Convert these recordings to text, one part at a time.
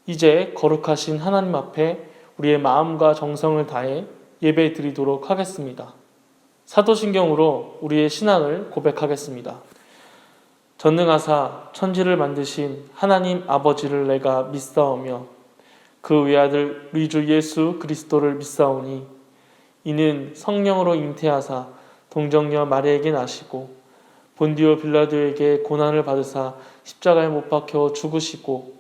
이제 거룩하신 하나님 앞에 우리의 마음과 정성을 다해 예배 드리도록 하겠습니다. 사도신경으로 우리의 신앙을 고백하겠습니다. 전능하사 천지를 만드신 하나님 아버지를 내가 믿사오며 그 외아들 우리 주 예수 그리스도를 믿사오니 이는 성령으로 잉태하사 동정녀 마리아에게 나시고 본디오 빌라도에게 고난을 받으사 십자가에 못 박혀 죽으시고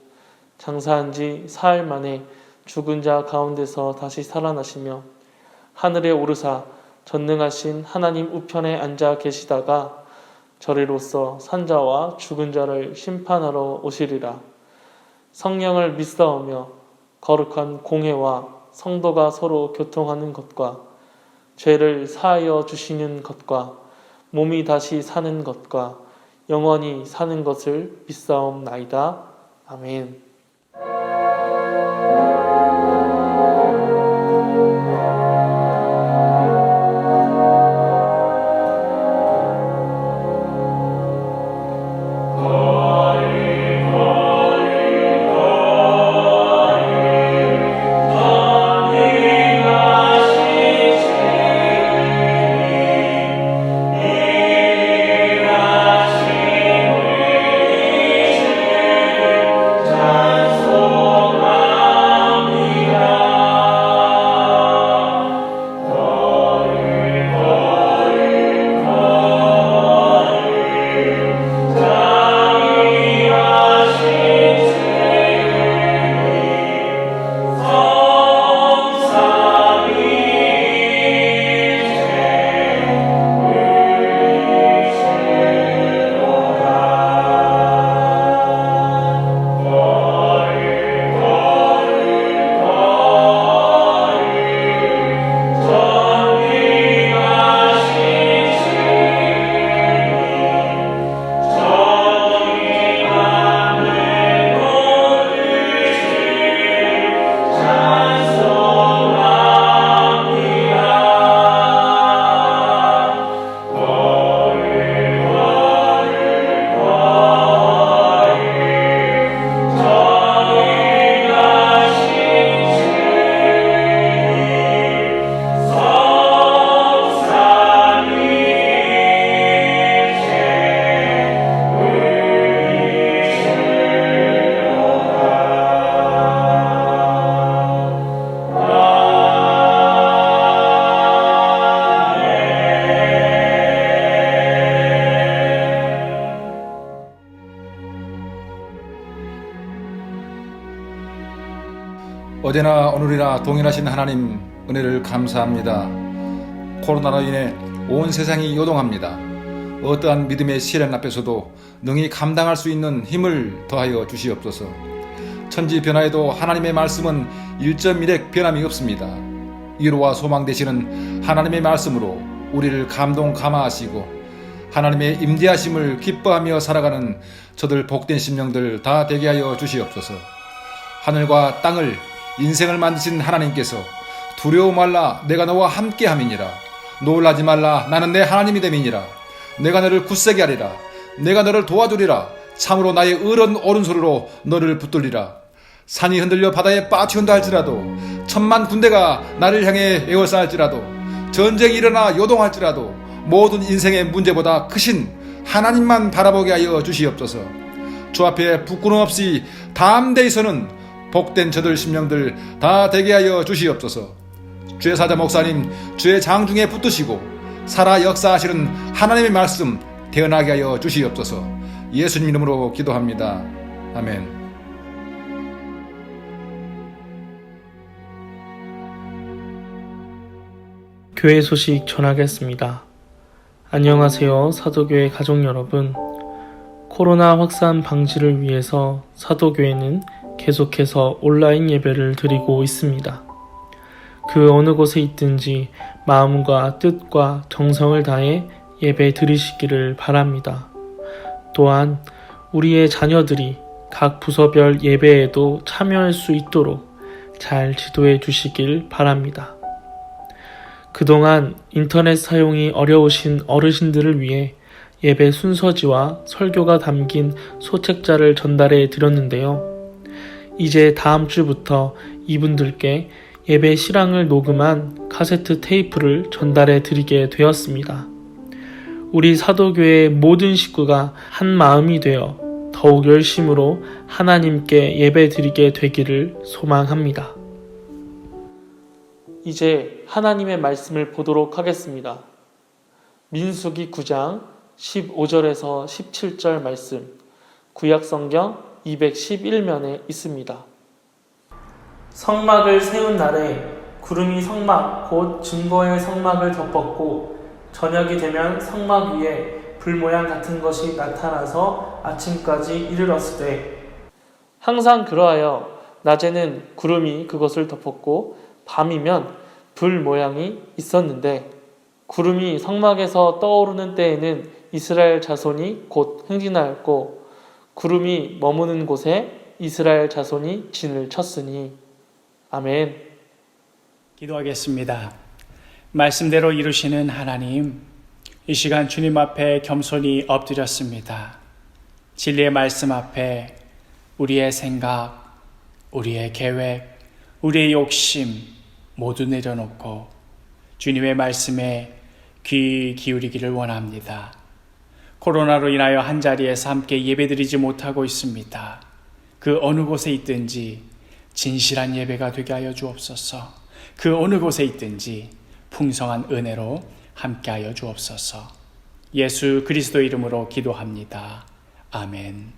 장사한 지 사흘 만에 죽은 자 가운데서 다시 살아나시며 하늘에 오르사 전능하신 하나님 우편에 앉아 계시다가 저리로서 산자와 죽은 자를 심판하러 오시리라. 성령을 믿사오며 거룩한 공회와 성도가 서로 교통하는 것과 죄를 사하여 주시는 것과 몸이 다시 사는 것과 영원히 사는 것을 믿사옵나이다. 아멘. 어제나 오늘이나 동일하신 하나님 은혜를 감사합니다. 코로나로 인해 온 세상이 요동합니다. 어떠한 믿음의 시련 앞에서도 능히 감당할 수 있는 힘을 더하여 주시옵소서. 천지 변화에도 하나님의 말씀은 1.1핵 변함이 없습니다. 위로와 소망 되시는 하나님의 말씀으로 우리를 감동 감화하시고 하나님의 임재하심을 기뻐하며 살아가는 저들 복된 심령들 다 되게 하여 주시옵소서. 하늘과 땅을 인생을 만드신 하나님께서 두려워 말라 내가 너와 함께함이니라. 놀라지 말라 나는 내 하나님이 됨이니라. 내가 너를 굳세게 하리라. 내가 너를 도와주리라. 참으로 나의 의로운 오른손으로 너를 붙들리라. 산이 흔들려 바다에 빠뜨린다 할지라도 천만 군대가 나를 향해 에워싸할지라도 전쟁이 일어나 요동할지라도 모든 인생의 문제보다 크신 하나님만 바라보게 하여 주시옵소서. 주 앞에 부끄럼 없이 담대히 서는 복된 저들 심령들 다 되게 하여 주시옵소서. 주의 사자 목사님 주의 장중에 붙드시고 살아 역사하시는 하나님의 말씀 태어나게 하여 주시옵소서. 예수님 이름으로 기도합니다. 아멘. 교회 소식 전하겠습니다. 안녕하세요, 사도교회 가족 여러분. 코로나 확산 방지를 위해서 사도교회는 계속해서 온라인 예배를 드리고 있습니다. 그 어느 곳에 있든지 마음과 뜻과 정성을 다해 예배 드리시기를 바랍니다. 또한 우리의 자녀들이 각 부서별 예배에도 참여할 수 있도록 잘 지도해 주시길 바랍니다. 그동안 인터넷 사용이 어려우신 어르신들을 위해 예배 순서지와 설교가 담긴 소책자를 전달해 드렸는데요. 이제 다음 주부터 이분들께 예배 실황을 녹음한 카세트 테이프를 전달해 드리게 되었습니다. 우리 사도교회의 모든 식구가 한 마음이 되어 더욱 열심으로 하나님께 예배 드리게 되기를 소망합니다. 이제 하나님의 말씀을 보도록 하겠습니다. 민수기 9장 15절에서 17절 말씀, 구약성경 211면에 있습니다. 성막을 세운 날에 구름이 성막 곧 증거의 성막을 덮었고 저녁이 되면 성막 위에 불 모양 같은 것이 나타나서 아침까지 이르렀으되 항상 그러하여 낮에는 구름이 그것을 덮었고 밤이면 불 모양이 있었는데 구름이 성막에서 떠오르는 때에는 이스라엘 자손이 곧 행진하였고 구름이 머무는 곳에 이스라엘 자손이 진을 쳤으니. 아멘. 기도하겠습니다. 말씀대로 이루시는 하나님, 이 시간 주님 앞에 겸손히 엎드렸습니다. 진리의 말씀 앞에 우리의 생각, 우리의 계획, 우리의 욕심 모두 내려놓고 주님의 말씀에 귀 기울이기를 원합니다. 코로나로 인하여 한자리에서 함께 예배드리지 못하고 있습니다. 그 어느 곳에 있든지 진실한 예배가 되게 하여 주옵소서. 그 어느 곳에 있든지 풍성한 은혜로 함께하여 주옵소서. 예수 그리스도 이름으로 기도합니다. 아멘.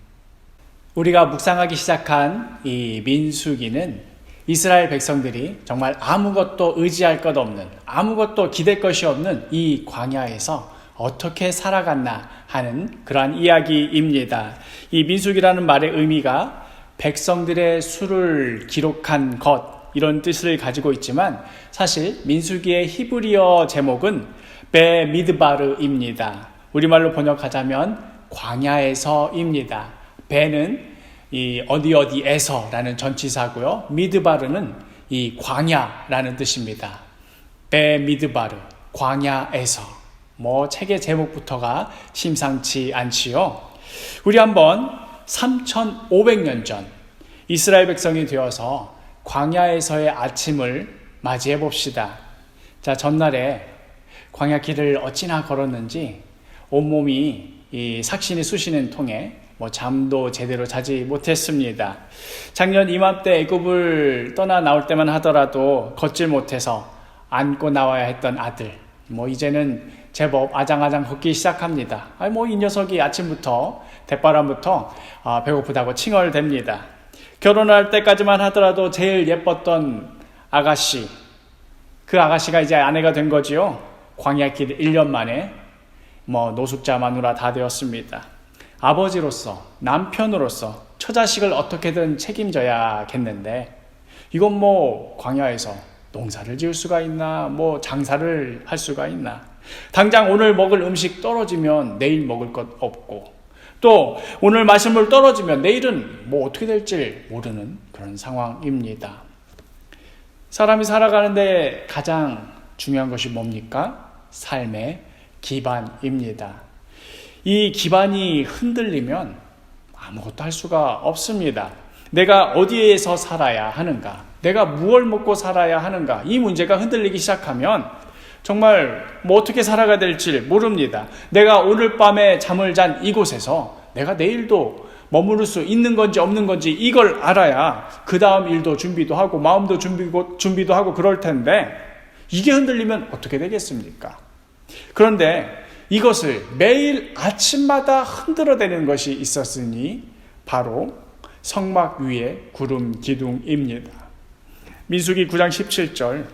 우리가 묵상하기 시작한 이 민수기는 이스라엘 백성들이 정말 아무것도 의지할 것 없는, 아무것도 기댈 것이 없는 이 광야에서 어떻게 살아갔나 하는 그러한 이야기입니다. 이 민수기라는 말의 의미가 백성들의 수를 기록한 것, 이런 뜻을 가지고 있지만 사실 민수기의 히브리어 제목은 베미드바르입니다. 우리말로 번역하자면 광야에서입니다. 베는 이 어디에서라는 전치사고요. 미드바르는 이 광야라는 뜻입니다. 베미드바르, 광야에서. 책의 제목부터가 심상치 않지요. 우리 한번 3500년 전 이스라엘 백성이 되어서 광야에서의 아침을 맞이해 봅시다. 자, 전날에 광야 길을 어찌나 걸었는지 온몸이 이 삭신이 쑤시는 통에 잠도 제대로 자지 못했습니다. 작년 이맘때 애굽을 떠나 나올 때만 하더라도 걷질 못해서 안고 나와야 했던 아들, 이제는 제법 아장아장 걷기 시작합니다. 이 녀석이 아침부터 대바람부터 배고프다고 칭얼댑니다. 결혼할 때까지만 하더라도 제일 예뻤던 아가씨, 그 아가씨가 이제 아내가 된 거지요. 광야길 1년 만에 노숙자 마누라 다 되었습니다. 아버지로서, 남편으로서 처자식을 어떻게든 책임져야겠는데 이건 광야에서 농사를 지을 수가 있나, 장사를 할 수가 있나. 당장 오늘 먹을 음식 떨어지면 내일 먹을 것 없고, 또 오늘 마실 물 떨어지면 내일은 어떻게 될지 모르는 그런 상황입니다. 사람이 살아가는데 가장 중요한 것이 뭡니까? 삶의 기반입니다. 이 기반이 흔들리면 아무것도 할 수가 없습니다. 내가 어디에서 살아야 하는가? 내가 무엇을 먹고 살아야 하는가? 이 문제가 흔들리기 시작하면 정말 어떻게 살아가야 될지 모릅니다. 내가 오늘 밤에 잠을 잔 이곳에서 내가 내일도 머무를 수 있는 건지 없는 건지 이걸 알아야 그 다음 일도 준비도 하고 마음도 준비도 하고 그럴 텐데 이게 흔들리면 어떻게 되겠습니까? 그런데 이것을 매일 아침마다 흔들어대는 것이 있었으니 바로 성막 위의 구름 기둥입니다. 민수기 9장 17절,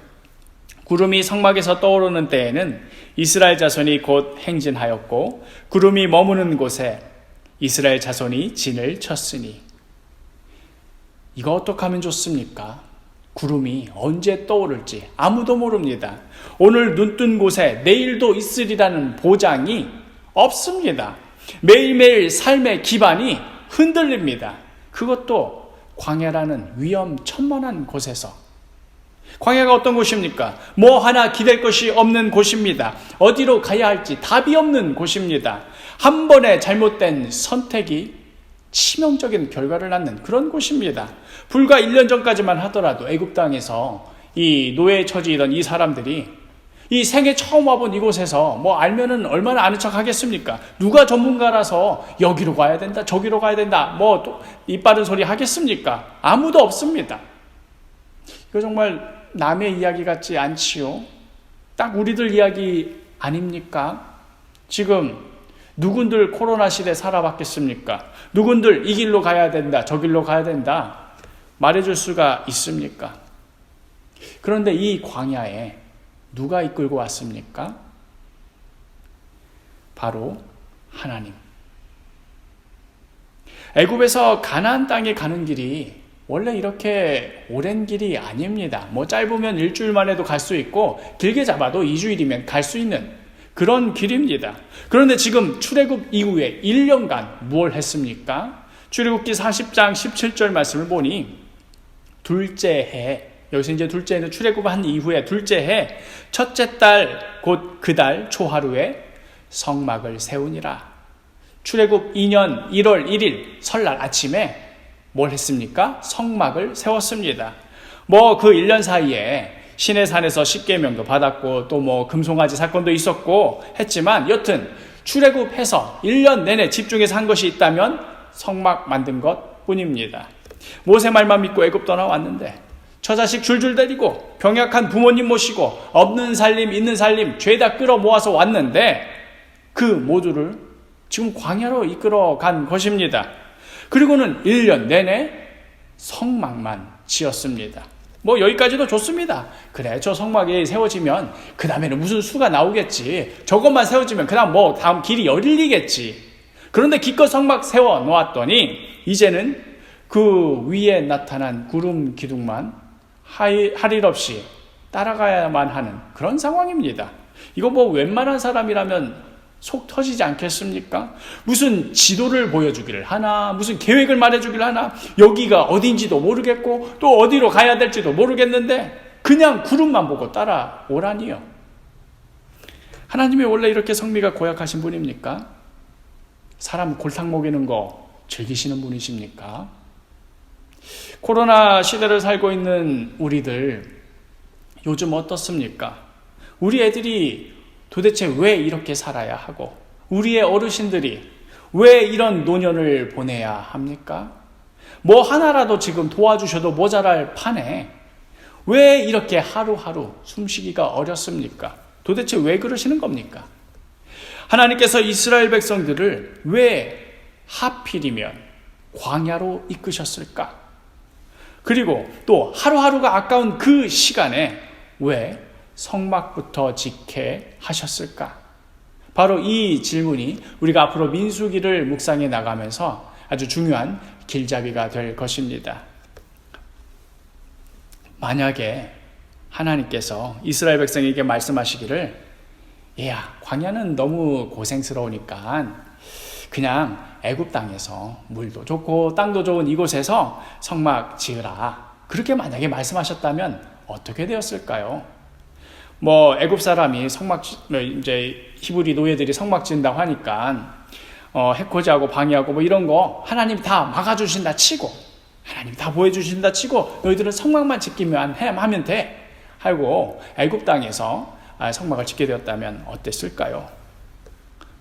구름이 성막에서 떠오르는 때에는 이스라엘 자손이 곧 행진하였고 구름이 머무는 곳에 이스라엘 자손이 진을 쳤으니. 이거 어떻게 하면 좋습니까? 구름이 언제 떠오를지 아무도 모릅니다. 오늘 눈 뜬 곳에 내일도 있으리라는 보장이 없습니다. 매일매일 삶의 기반이 흔들립니다. 그것도 광야라는 위험천만한 곳에서. 광야가 어떤 곳입니까? 하나 기댈 것이 없는 곳입니다. 어디로 가야 할지 답이 없는 곳입니다. 한 번의 잘못된 선택이 치명적인 결과를 낳는 그런 곳입니다. 불과 1년 전까지만 하더라도 애굽 땅에서 이 노예 처지이던 이 사람들이 이 생애 처음 와본 이곳에서 뭐 알면은 얼마나 아는 척 하겠습니까? 누가 전문가라서 여기로 가야 된다, 저기로 가야 된다, 뭐 또 입 바른 소리 하겠습니까? 아무도 없습니다. 이거 정말 남의 이야기 같지 않지요? 딱 우리들 이야기 아닙니까? 지금 누군들 코로나 시대 살아봤겠습니까? 누군들 이 길로 가야 된다, 저 길로 가야 된다 말해줄 수가 있습니까? 그런데 이 광야에 누가 이끌고 왔습니까? 바로 하나님. 애굽에서 가나안 땅에 가는 길이 원래 이렇게 오랜 길이 아닙니다. 뭐 짧으면 일주일만 해도 갈 수 있고 길게 잡아도 2주일이면 갈 수 있는 그런 길입니다. 그런데 지금 출애굽 이후에 1년간 무엇을 했습니까? 출애굽기 40장 17절 말씀을 보니 둘째 해, 여기서 이제 둘째 해는 출애굽한 이후에 둘째 해 첫째 달 곧 그 달 초하루에 성막을 세우니라. 출애굽 2년 1월 1일 설날 아침에 뭘 했습니까? 성막을 세웠습니다. 뭐 그 1년 사이에 시내산에서 십계명도 받았고 또 뭐 금송아지 사건도 있었고 했지만 여튼 출애굽해서 1년 내내 집중해서 한 것이 있다면 성막 만든 것 뿐입니다. 모세 말만 믿고 애굽 떠나왔는데 처자식 줄줄 데리고 병약한 부모님 모시고 없는 살림 있는 살림 죄다 끌어 모아서 왔는데 그 모두를 지금 광야로 이끌어 간 것입니다. 그리고는 1년 내내 성막만 지었습니다. 뭐 여기까지도 좋습니다. 그래, 저 성막이 세워지면 그 다음에는 무슨 수가 나오겠지. 저것만 세워지면 그 다음 뭐 다음 길이 열리겠지. 그런데 기껏 성막 세워 놓았더니 이제는 그 위에 나타난 구름 기둥만 할 일 없이 따라가야만 하는 그런 상황입니다. 이거 뭐 웬만한 사람이라면 속 터지지 않겠습니까? 무슨 지도를 보여주기를 하나, 무슨 계획을 말해주기를 하나, 여기가 어딘지도 모르겠고 또 어디로 가야 될지도 모르겠는데 그냥 구름만 보고 따라오라니요. 하나님이 원래 이렇게 성미가 고약하신 분입니까? 사람 골탕 먹이는 거 즐기시는 분이십니까? 코로나 시대를 살고 있는 우리들 요즘 어떻습니까? 우리 애들이 도대체 왜 이렇게 살아야 하고 우리의 어르신들이 왜 이런 노년을 보내야 합니까? 뭐 하나라도 지금 도와주셔도 모자랄 판에 왜 이렇게 하루하루 숨쉬기가 어렵습니까? 도대체 왜 그러시는 겁니까? 하나님께서 이스라엘 백성들을 왜 하필이면 광야로 이끄셨을까? 그리고 또 하루하루가 아까운 그 시간에 왜 성막부터 짓게 하셨을까? 바로 이 질문이 우리가 앞으로 민수기를 묵상해 나가면서 아주 중요한 길잡이가 될 것입니다. 만약에 하나님께서 이스라엘 백성에게 말씀하시기를 얘야, 광야는 너무 고생스러우니까 그냥 애굽 땅에서 물도 좋고 땅도 좋은 이곳에서 성막 지으라. 그렇게 만약에 말씀하셨다면 어떻게 되었을까요? 뭐 애굽 사람이 성막 이제 히브리 노예들이 성막 지은다고 하니까 해코지하고 방해하고 뭐 이런 거 하나님이 다 막아주신다 치고 하나님이 다 보여주신다 치고 너희들은 성막만 짓기만 하면 돼 하고 애굽 땅에서 성막을 짓게 되었다면 어땠을까요?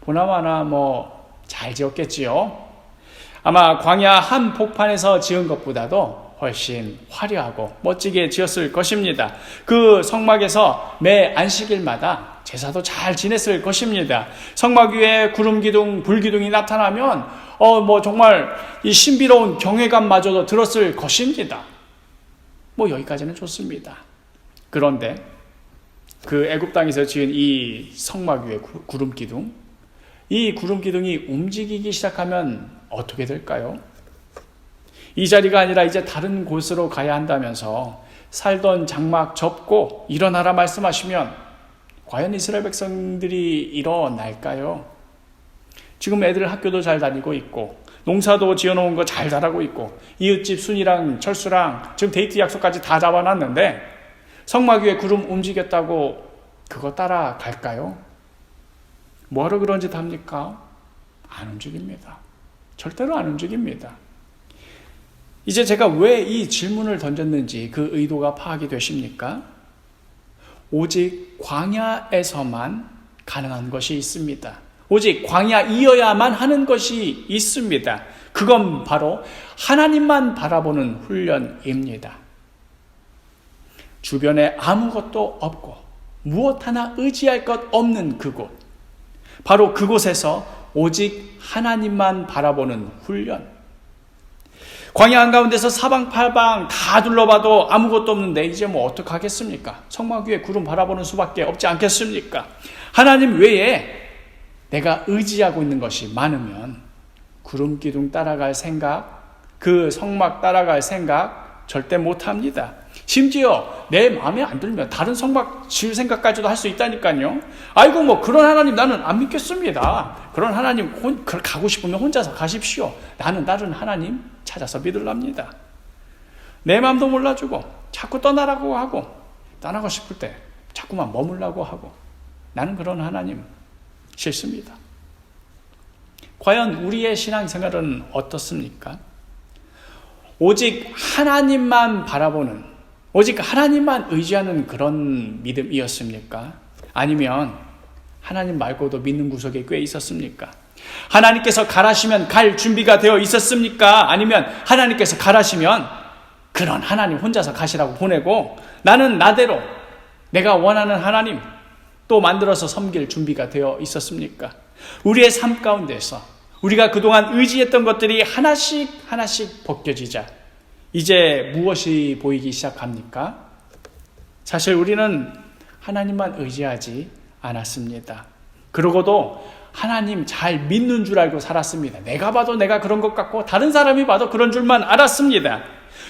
보나마나 뭐 잘 지었겠지요. 아마 광야 한 폭판에서 지은 것보다도 훨씬 화려하고 멋지게 지었을 것입니다. 그 성막에서 매 안식일마다 제사도 잘 지냈을 것입니다. 성막 위에 구름 기둥, 불 기둥이 나타나면 뭐 정말 이 신비로운 경외감마저도 들었을 것입니다. 뭐 여기까지는 좋습니다. 그런데 그 애굽 땅에서 지은 이 성막 위에 구름 기둥, 이 구름 기둥이 움직이기 시작하면 어떻게 될까요? 이 자리가 아니라 이제 다른 곳으로 가야 한다면서 살던 장막 접고 일어나라 말씀하시면 과연 이스라엘 백성들이 일어날까요? 지금 애들 학교도 잘 다니고 있고 농사도 지어놓은 거 잘 자라고 있고 이웃집 순이랑 철수랑 지금 데이트 약속까지 다 잡아놨는데 성막 위에 구름 움직였다고 그거 따라갈까요? 뭐하러 그런 짓 합니까? 안 움직입니다. 절대로 안 움직입니다. 이제 제가 왜 이 질문을 던졌는지 그 의도가 파악이 되십니까? 오직 광야에서만 가능한 것이 있습니다. 오직 광야이어야만 하는 것이 있습니다. 그건 바로 하나님만 바라보는 훈련입니다. 주변에 아무것도 없고 무엇 하나 의지할 것 없는 그곳, 바로 그곳에서 오직 하나님만 바라보는 훈련. 광야 한가운데서 사방팔방 다 둘러봐도 아무것도 없는데 이제 뭐 어떡하겠습니까? 성막 위에 구름 바라보는 수밖에 없지 않겠습니까? 하나님 외에 내가 의지하고 있는 것이 많으면 구름 기둥 따라갈 생각, 그 성막 따라갈 생각 절대 못합니다. 심지어 내 마음에 안 들면 다른 성막 지을 생각까지도 할 수 있다니까요. 아이고 뭐 그런 하나님 나는 안 믿겠습니다. 그런 하나님 가고 싶으면 혼자서 가십시오. 나는 다른 하나님 찾아서 믿으랍니다. 내 마음도 몰라주고 자꾸 떠나라고 하고 떠나고 싶을 때 자꾸만 머물라고 하고 나는 그런 하나님 싫습니다. 과연 우리의 신앙생활은 어떻습니까? 오직 하나님만 바라보는, 오직 하나님만 의지하는 그런 믿음이었습니까? 아니면 하나님 말고도 믿는 구석에 꽤 있었습니까? 하나님께서 가라시면 갈 준비가 되어 있었습니까? 아니면 하나님께서 가라시면 그런 하나님 혼자서 가시라고 보내고 나는 나대로 내가 원하는 하나님 또 만들어서 섬길 준비가 되어 있었습니까? 우리의 삶 가운데서 우리가 그동안 의지했던 것들이 하나씩 하나씩 벗겨지자 이제 무엇이 보이기 시작합니까? 사실 우리는 하나님만 의지하지 않았습니다. 그러고도 하나님 잘 믿는 줄 알고 살았습니다. 내가 봐도 내가 그런 것 같고 다른 사람이 봐도 그런 줄만 알았습니다.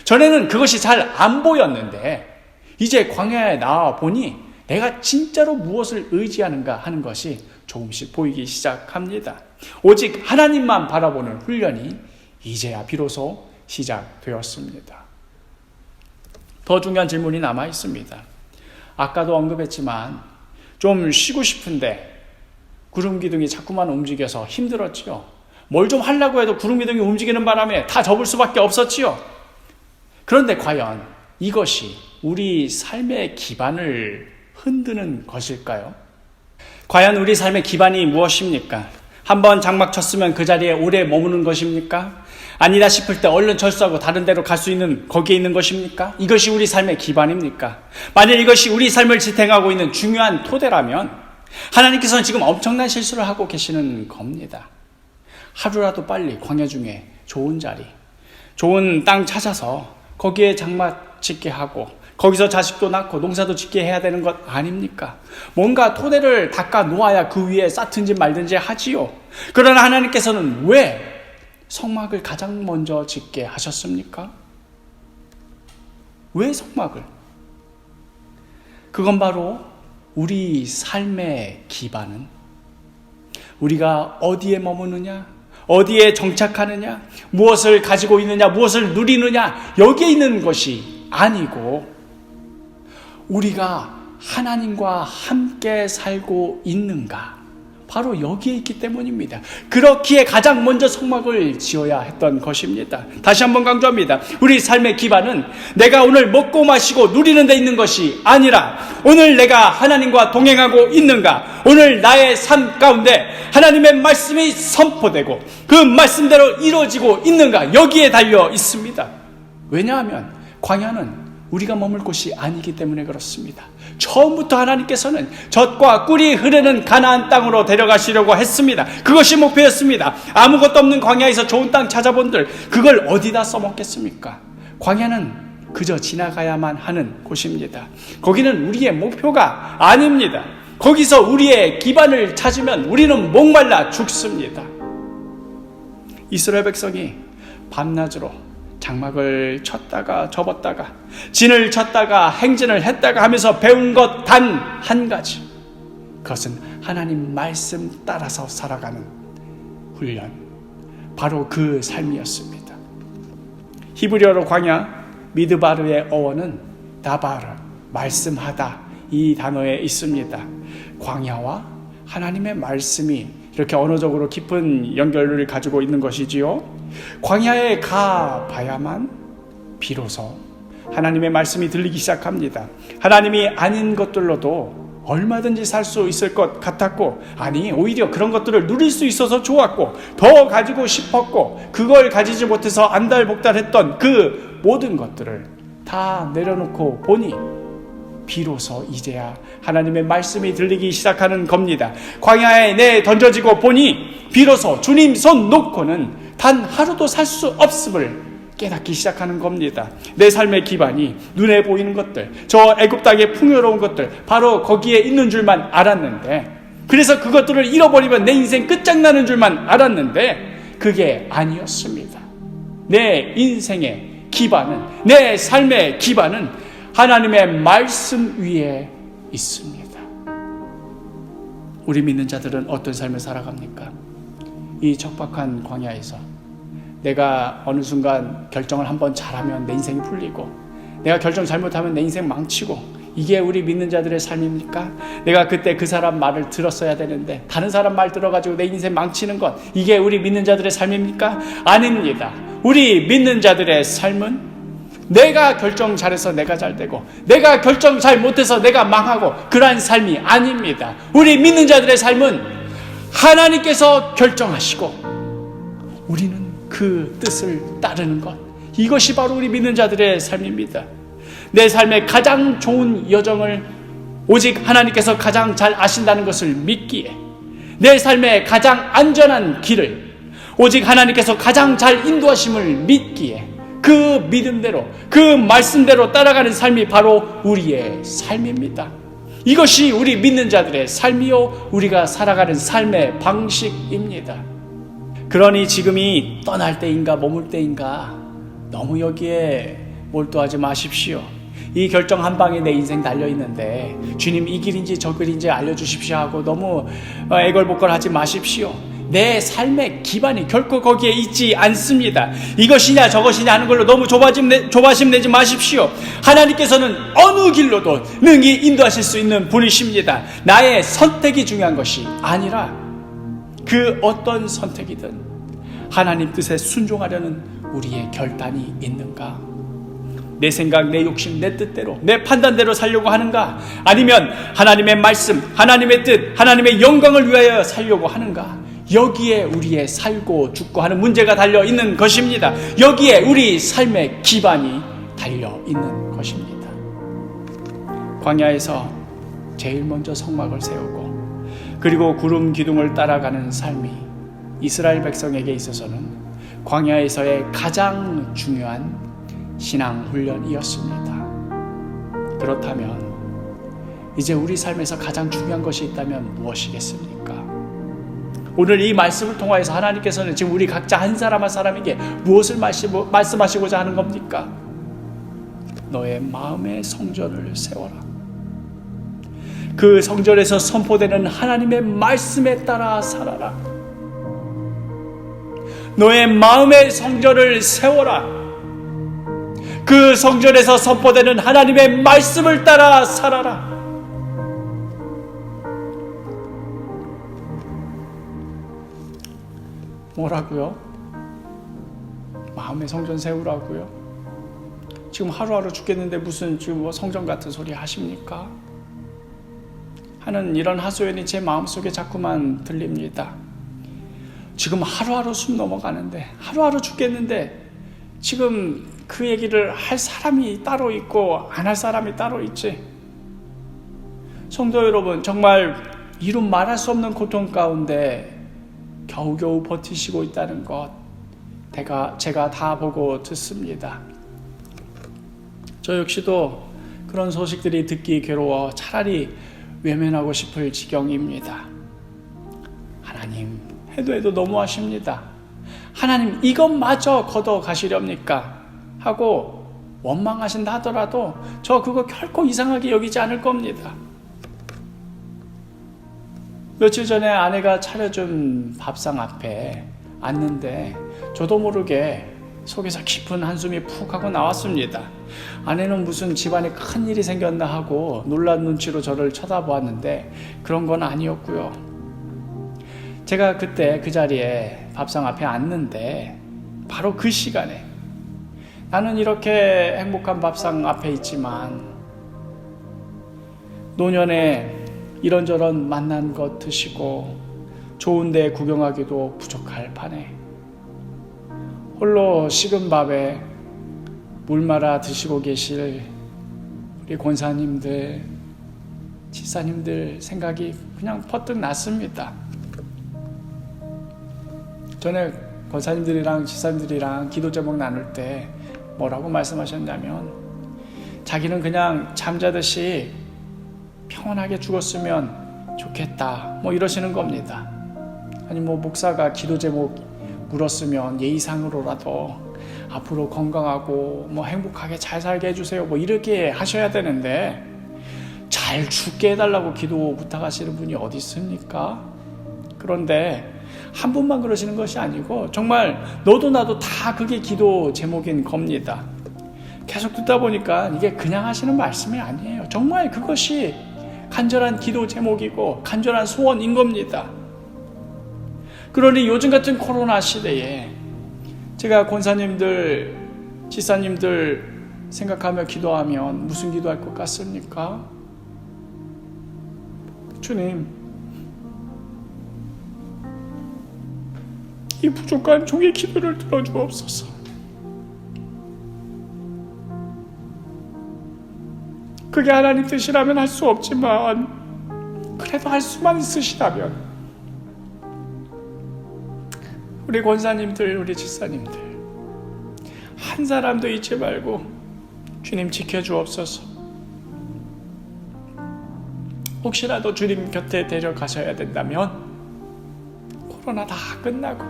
전에는 그것이 잘 안 보였는데 이제 광야에 나와 보니 내가 진짜로 무엇을 의지하는가 하는 것이 조금씩 보이기 시작합니다. 오직 하나님만 바라보는 훈련이 이제야 비로소 시작되었습니다. 더 중요한 질문이 남아 있습니다. 아까도 언급했지만 좀 쉬고 싶은데 구름 기둥이 자꾸만 움직여서 힘들었지요. 뭘 좀 하려고 해도 구름 기둥이 움직이는 바람에 다 접을 수밖에 없었지요. 그런데 과연 이것이 우리 삶의 기반을 흔드는 것일까요? 과연 우리 삶의 기반이 무엇입니까? 한번 장막 쳤으면 그 자리에 오래 머무는 것입니까? 아니다 싶을 때 얼른 철수하고 다른 데로 갈 수 있는 거기에 있는 것입니까? 이것이 우리 삶의 기반입니까? 만일 이것이 우리 삶을 지탱하고 있는 중요한 토대라면 하나님께서는 지금 엄청난 실수를 하고 계시는 겁니다. 하루라도 빨리 광야 중에 좋은 자리, 좋은 땅 찾아서 거기에 장막 짓게 하고 거기서 자식도 낳고 농사도 짓게 해야 되는 것 아닙니까? 뭔가 토대를 닦아 놓아야 그 위에 쌓든지 말든지 하지요. 그러나 하나님께서는 왜 성막을 가장 먼저 짓게 하셨습니까? 왜 성막을? 그건 바로 우리 삶의 기반은 우리가 어디에 머무느냐, 어디에 정착하느냐, 무엇을 가지고 있느냐, 무엇을 누리느냐 여기에 있는 것이 아니고 우리가 하나님과 함께 살고 있는가 바로 여기에 있기 때문입니다. 그렇기에 가장 먼저 성막을 지어야 했던 것입니다. 다시 한번 강조합니다. 우리 삶의 기반은 내가 오늘 먹고 마시고 누리는 데 있는 것이 아니라 오늘 내가 하나님과 동행하고 있는가, 오늘 나의 삶 가운데 하나님의 말씀이 선포되고 그 말씀대로 이루어지고 있는가 여기에 달려 있습니다. 왜냐하면 광야는 우리가 머물 곳이 아니기 때문에 그렇습니다. 처음부터 하나님께서는 젖과 꿀이 흐르는 가나안 땅으로 데려가시려고 했습니다. 그것이 목표였습니다. 아무것도 없는 광야에서 좋은 땅 찾아본들 그걸 어디다 써먹겠습니까? 광야는 그저 지나가야만 하는 곳입니다. 거기는 우리의 목표가 아닙니다. 거기서 우리의 기반을 찾으면 우리는 목말라 죽습니다. 이스라엘 백성이 밤낮으로 장막을 쳤다가 접었다가 진을 쳤다가 행진을 했다가 하면서 배운 것 단 한 가지, 그것은 하나님 말씀 따라서 살아가는 훈련, 바로 그 삶이었습니다. 히브리어로 광야 미드바르의 어원은 다바르, 말씀하다 이 단어에 있습니다. 광야와 하나님의 말씀이 이렇게 언어적으로 깊은 연결을 가지고 있는 것이지요. 광야에 가 봐야만 비로소 하나님의 말씀이 들리기 시작합니다. 하나님이 아닌 것들로도 얼마든지 살 수 있을 것 같았고, 아니 오히려 그런 것들을 누릴 수 있어서 좋았고, 더 가지고 싶었고, 그걸 가지지 못해서 안달복달했던 그 모든 것들을 다 내려놓고 보니 비로소 이제야 하나님의 말씀이 들리기 시작하는 겁니다. 광야에 내 던져지고 보니 비로소 주님 손 놓고는 단 하루도 살 수 없음을 깨닫기 시작하는 겁니다. 내 삶의 기반이 눈에 보이는 것들, 저 애굽 땅의 풍요로운 것들, 바로 거기에 있는 줄만 알았는데, 그래서 그것들을 잃어버리면 내 인생 끝장나는 줄만 알았는데 그게 아니었습니다. 내 인생의 기반은, 내 삶의 기반은 하나님의 말씀 위에 있습니다. 우리 믿는 자들은 어떤 삶을 살아갑니까? 이 척박한 광야에서 내가 어느 순간 결정을 한번 잘하면 내 인생이 풀리고, 내가 결정 잘못하면 내 인생 망치고, 이게 우리 믿는 자들의 삶입니까? 내가 그때 그 사람 말을 들었어야 되는데 다른 사람 말 들어가지고 내 인생 망치는 것, 이게 우리 믿는 자들의 삶입니까? 아닙니다. 우리 믿는 자들의 삶은 내가 결정 잘해서 내가 잘되고, 내가 결정 잘 못해서 내가 망하고, 그러한 삶이 아닙니다. 우리 믿는 자들의 삶은 하나님께서 결정하시고 우리는 그 뜻을 따르는 것, 이것이 바로 우리 믿는 자들의 삶입니다. 내 삶의 가장 좋은 여정을 오직 하나님께서 가장 잘 아신다는 것을 믿기에, 내 삶의 가장 안전한 길을 오직 하나님께서 가장 잘 인도하심을 믿기에, 그 믿음대로, 그 말씀대로 따라가는 삶이 바로 우리의 삶입니다. 이것이 우리 믿는 자들의 삶이요, 우리가 살아가는 삶의 방식입니다. 그러니 지금이 떠날 때인가 머물 때인가 너무 여기에 몰두하지 마십시오. 이 결정 한 방에 내 인생 달려있는데 주님 이 길인지 저 길인지 알려주십시오 하고 너무 애걸복걸하지 마십시오. 내 삶의 기반이 결코 거기에 있지 않습니다. 이것이냐 저것이냐 하는 걸로 너무 조바심 내지 마십시오. 하나님께서는 어느 길로도 능히 인도하실 수 있는 분이십니다. 나의 선택이 중요한 것이 아니라 그 어떤 선택이든 하나님 뜻에 순종하려는 우리의 결단이 있는가? 내 생각, 내 욕심, 내 뜻대로, 내 판단대로 살려고 하는가? 아니면 하나님의 말씀, 하나님의 뜻, 하나님의 영광을 위하여 살려고 하는가? 여기에 우리의 살고 죽고 하는 문제가 달려 있는 것입니다. 여기에 우리 삶의 기반이 달려 있는 것입니다. 광야에서 제일 먼저 성막을 세우고 그리고 구름 기둥을 따라가는 삶이 이스라엘 백성에게 있어서는 광야에서의 가장 중요한 신앙 훈련이었습니다. 그렇다면 이제 우리 삶에서 가장 중요한 것이 있다면 무엇이겠습니까? 오늘 이 말씀을 통하여서 하나님께서는 지금 우리 각자 한 사람 한 사람에게 무엇을 말씀하시고자 하는 겁니까? 너의 마음의 성전을 세워라. 그 성전에서 선포되는 하나님의 말씀에 따라 살아라. 너의 마음의 성전을 세워라. 그 성전에서 선포되는 하나님의 말씀을 따라 살아라. 뭐라고요? 마음의 성전 세우라고요? 지금 하루하루 죽겠는데 무슨 지금 뭐 성전 같은 소리 하십니까? 하는 이런 하소연이 제 마음속에 자꾸만 들립니다. 지금 하루하루 숨 넘어가는데, 하루하루 죽겠는데 지금 그 얘기를 할 사람이 따로 있고 안 할 사람이 따로 있지. 성도 여러분, 정말 이루 말할 수 없는 고통 가운데 겨우겨우 버티시고 있다는 것 제가 다 보고 듣습니다. 저 역시도 그런 소식들이 듣기 괴로워 차라리 외면하고 싶을 지경입니다. 하나님, 해도 너무하십니다. 하나님, 이것마저 걷어 가시렵니까? 하고 원망하신다 하더라도 저 그거 결코 이상하게 여기지 않을 겁니다. 며칠 전에 아내가 차려준 밥상 앞에 앉는데 저도 모르게 속에서 깊은 한숨이 푹 하고 나왔습니다. 아내는 무슨 집안에 큰일이 생겼나 하고 놀란 눈치로 저를 쳐다보았는데 그런 건 아니었고요. 제가 그때 그 자리에 밥상 앞에 앉는데 바로 그 시간에 나는 이렇게 행복한 밥상 앞에 있지만 노년에 이런저런 만난 것 드시고 좋은 데 구경하기도 부족할 판에 홀로 식은 밥에 물 말아 드시고 계실 우리 권사님들, 지사님들 생각이 그냥 퍼뜩 났습니다. 전에 권사님들이랑 지사님들이랑 기도 제목 나눌 때 뭐라고 말씀하셨냐면 자기는 그냥 잠자듯이 평온하게 죽었으면 좋겠다 뭐 이러시는 겁니다. 아니 뭐 목사가 기도 제목 물었으면 예의상으로라도 앞으로 건강하고 뭐 행복하게 잘 살게 해주세요 뭐 이렇게 하셔야 되는데 잘 죽게 해달라고 기도 부탁하시는 분이 어디 있습니까? 그런데 한 분만 그러시는 것이 아니고 정말 너도 나도 다 그게 기도 제목인 겁니다. 계속 듣다 보니까 이게 그냥 하시는 말씀이 아니에요. 정말 그것이 간절한 기도 제목이고 간절한 소원인 겁니다. 그러니 요즘 같은 코로나 시대에 제가 권사님들, 지사님들 생각하며 기도하면 무슨 기도할 것 같습니까? 주님, 이 부족한 종의 기도를 들어주옵소서. 그게 하나님 뜻이라면 할 수 없지만 그래도 할 수만 있으시다면 우리 권사님들, 우리 지사님들 한 사람도 잊지 말고 주님 지켜주옵소서. 혹시라도 주님 곁에 데려가셔야 된다면 코로나 다 끝나고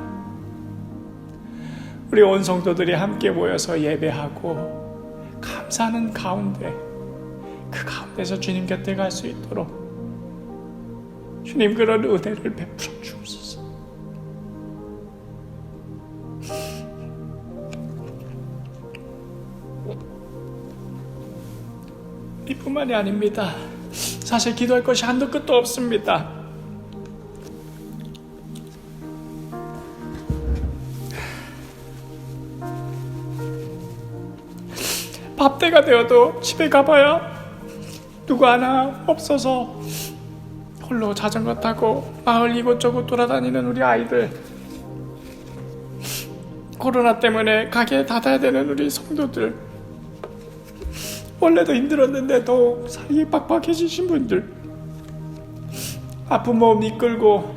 우리 온 성도들이 함께 모여서 예배하고 감사하는 가운데 그 가운데서 주님 곁에 갈 수 있도록 주님 그런 은혜를 베풀어 주옵소서. 이뿐만이 아닙니다. 사실 기도할 것이 한도 끝도 없습니다. 밥때가 되어도 집에 가봐야 누구 하나 없어서 홀로 자전거 타고 마을 이곳저곳 돌아다니는 우리 아이들, 코로나 때문에 가게 닫아야 되는 우리 성도들, 원래도 힘들었는데 더욱 살이 빡빡해지신 분들, 아픈 몸 이끌고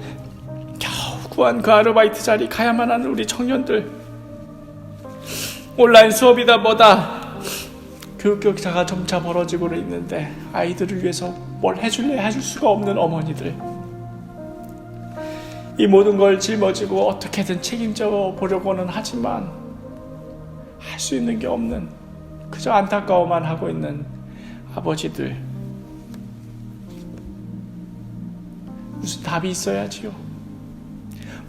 겨우 구한 그 아르바이트 자리 가야만 하는 우리 청년들, 온라인 수업이다 뭐다 교육 격차가 점차 벌어지고 있는데 아이들을 위해서 뭘 해줄래 해줄 수가 없는 어머니들, 이 모든 걸 짊어지고 어떻게든 책임져 보려고는 하지만 할 수 있는 게 없는 그저 안타까워만 하고 있는 아버지들, 무슨 답이 있어야지요.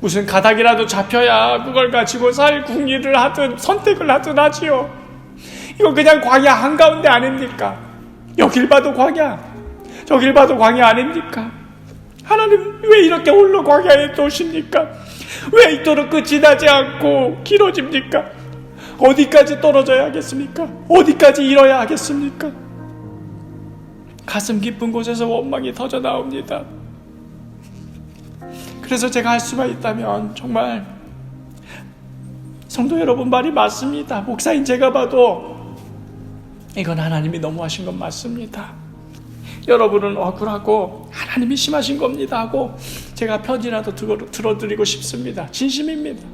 무슨 가닥이라도 잡혀야 그걸 가지고 살 궁리를 하든 선택을 하든 하지요. 이거 그냥 광야 한가운데 아닙니까? 여길 봐도 광야, 저길 봐도 광야 아닙니까? 하나님 왜 이렇게 홀로 광야에 두십니까? 왜 이토록 끝이 나지 않고 길어집니까? 어디까지 떨어져야 하겠습니까? 어디까지 잃어야 하겠습니까? 가슴 깊은 곳에서 원망이 터져 나옵니다. 그래서 제가 할 수만 있다면 정말 성도 여러분 말이 맞습니다. 목사인 제가 봐도 이건 하나님이 너무하신 건 맞습니다. 여러분은 억울하고 하나님이 심하신 겁니다 하고 제가 편지라도 들어드리고 싶습니다. 진심입니다.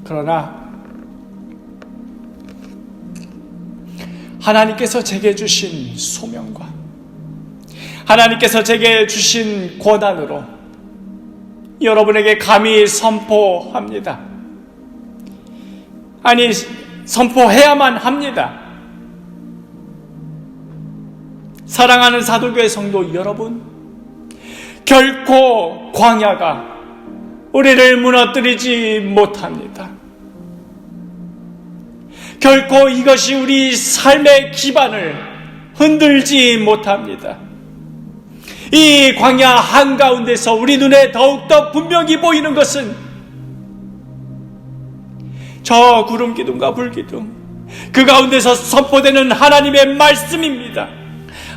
그러나 하나님께서 제게 주신 소명과 하나님께서 제게 주신 권한으로 여러분에게 감히 선포합니다. 아니, 선포해야만 합니다. 사랑하는 사도교회 성도 여러분, 결코 광야가 우리를 무너뜨리지 못합니다. 결코 이것이 우리 삶의 기반을 흔들지 못합니다. 이 광야 한가운데서 우리 눈에 더욱더 분명히 보이는 것은 저 구름 기둥과 불 기둥, 그 가운데서 선포되는 하나님의 말씀입니다.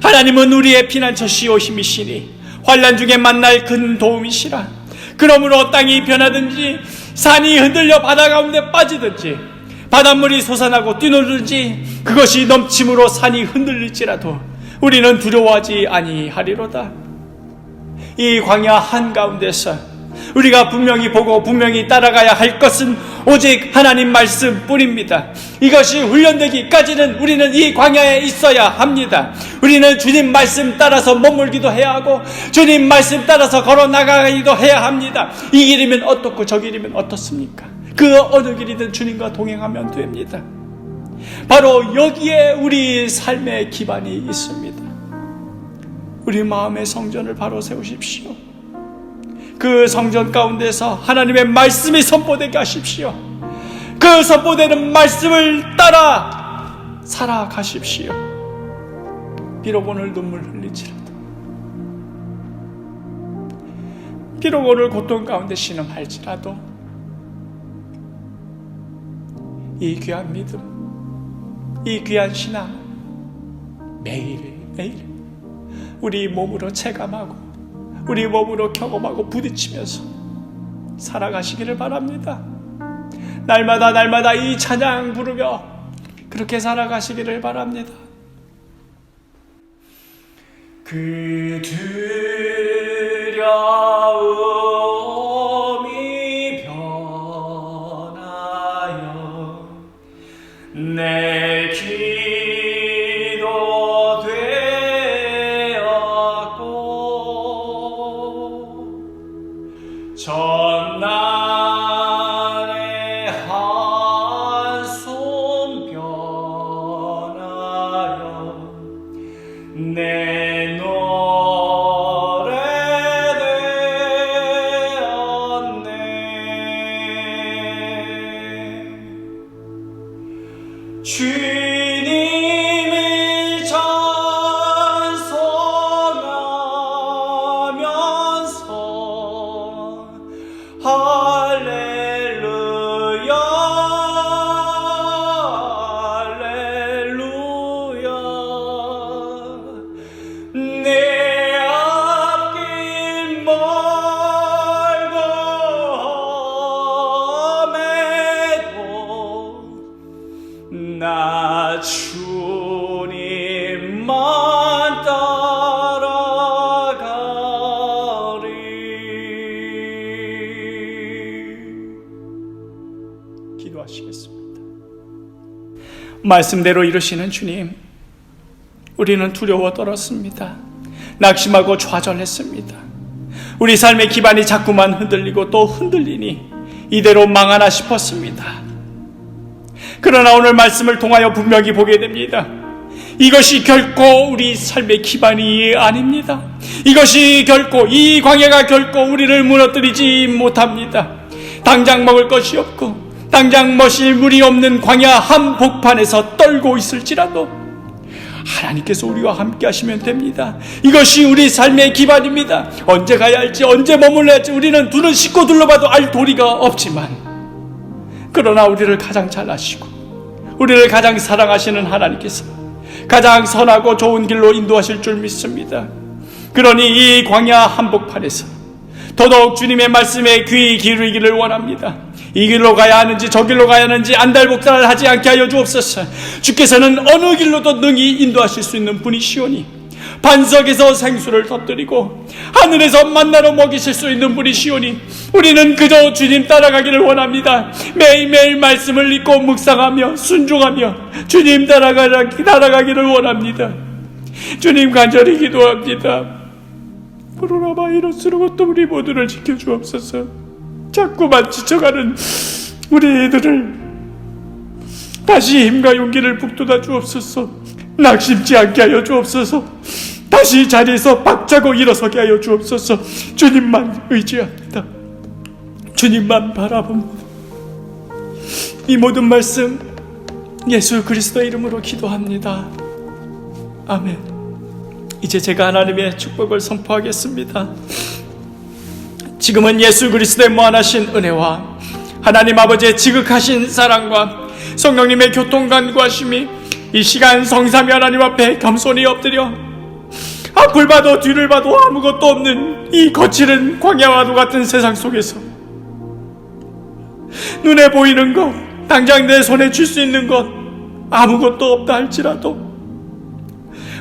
하나님은 우리의 피난처시오 힘이시니 환난 중에 만날 큰 도움이시라. 그러므로 땅이 변하든지 산이 흔들려 바다 가운데 빠지든지 바닷물이 솟아나고 뛰놀든지 그것이 넘침으로 산이 흔들릴지라도 우리는 두려워하지 아니하리로다. 이 광야 한가운데서 우리가 분명히 보고 분명히 따라가야 할 것은 오직 하나님 말씀뿐입니다. 이것이 훈련되기까지는 우리는 이 광야에 있어야 합니다. 우리는 주님 말씀 따라서 머물기도 해야 하고 주님 말씀 따라서 걸어나가기도 해야 합니다. 이 길이면 어떻고 저 길이면 어떻습니까? 그 어느 길이든 주님과 동행하면 됩니다. 바로 여기에 우리 삶의 기반이 있습니다. 우리 마음의 성전을 바로 세우십시오. 그 성전 가운데서 하나님의 말씀이 선포되게 하십시오. 그 선포되는 말씀을 따라 살아가십시오. 비록 오늘 눈물 흘리지라도, 비록 오늘 고통 가운데 신음할지라도 이 귀한 믿음, 이 귀한 신앙 매일매일 우리 몸으로 체감하고 우리 몸으로 경험하고 부딪히면서 살아가시기를 바랍니다. 날마다 이 찬양 부르며 그렇게 살아가시기를 바랍니다. 그 두려움이 변하여 내 기도 되었고 전날의 한숨 변하여 내 노래 되었네. 주님을 찬송하면서 할렐루야 할렐루야 내 앞길 멀고 험해도 나 주님만 따라가리. 기도하시겠습니다. 말씀대로 이루시는 주님, 우리는 두려워 떨었습니다. 낙심하고 좌절했습니다. 우리 삶의 기반이 자꾸만 흔들리고 또 흔들리니 이대로 망하나 싶었습니다. 그러나 오늘 말씀을 통하여 분명히 보게 됩니다. 이것이 결코 우리 삶의 기반이 아닙니다. 이것이 결코, 이 광야가 결코 우리를 무너뜨리지 못합니다. 당장 먹을 것이 없고 당장 마실 물이 없는 광야 한복판에서 떨고 있을지라도 하나님께서 우리와 함께 하시면 됩니다. 이것이 우리 삶의 기반입니다. 언제 가야 할지, 언제 머물러야 할지 우리는 두 눈 씻고 둘러봐도 알 도리가 없지만, 그러나 우리를 가장 잘 아시고 우리를 가장 사랑하시는 하나님께서 가장 선하고 좋은 길로 인도하실 줄 믿습니다. 그러니 이 광야 한복판에서 더더욱 주님의 말씀에 귀 기울이기를 원합니다. 이 길로 가야 하는지 저 길로 가야 하는지 안달복달을 하지 않게 하여 주옵소서. 주께서는 어느 길로도 능히 인도하실 수 있는 분이시오니 반석에서 생수를 터뜨리고 하늘에서 만나로 먹이실 수 있는 분이시오니 우리는 그저 주님 따라가기를 원합니다. 매일매일 말씀을 읽고 묵상하며 순종하며 주님 따라가기를 원합니다. 주님 간절히 기도합니다. 코로나바이러스로 또 우리 모두를 지켜주옵소서. 자꾸만 지쳐가는 우리 애들을 다시 힘과 용기를 북돋아 주옵소서. 낙심치 않게 하여 주옵소서. 다시 자리에서 박차고 일어서게 하여 주옵소서. 주님만 의지합니다. 주님만 바라봅니다. 이 모든 말씀 예수 그리스도의 이름으로 기도합니다. 아멘. 이제 제가 하나님의 축복을 선포하겠습니다. 지금은 예수 그리스도의 무한하신 은혜와 하나님 아버지의 지극하신 사랑과 성령님의 교통간구하심이 이 시간 성삼위 하나님 앞에 겸손히 엎드려 앞을 봐도 뒤를 봐도 아무것도 없는 이 거칠은 광야와도 같은 세상 속에서 눈에 보이는 것, 당장 내 손에 쥘 수 있는 것 아무것도 없다 할지라도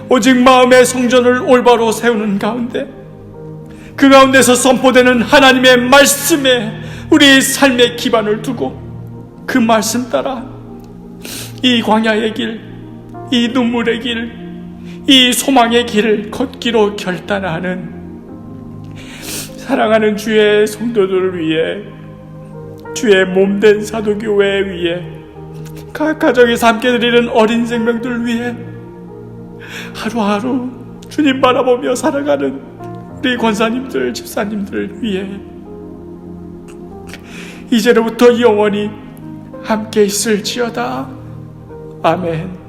오직 마음의 성전을 올바로 세우는 가운데 그 가운데서 선포되는 하나님의 말씀에 우리 삶의 기반을 두고 그 말씀 따라 이 광야의 길, 이 눈물의 길, 이 소망의 길을 걷기로 결단하는 사랑하는 주의 성도들을 위해, 주의 몸된 사도교회 위해, 각 가정에서 함께 드리는 어린 생명들 위해 하루하루 주님 바라보며 살아가는 우리 권사님들, 집사님들 위해 이제로부터 영원히 함께 있을지어다. 아멘.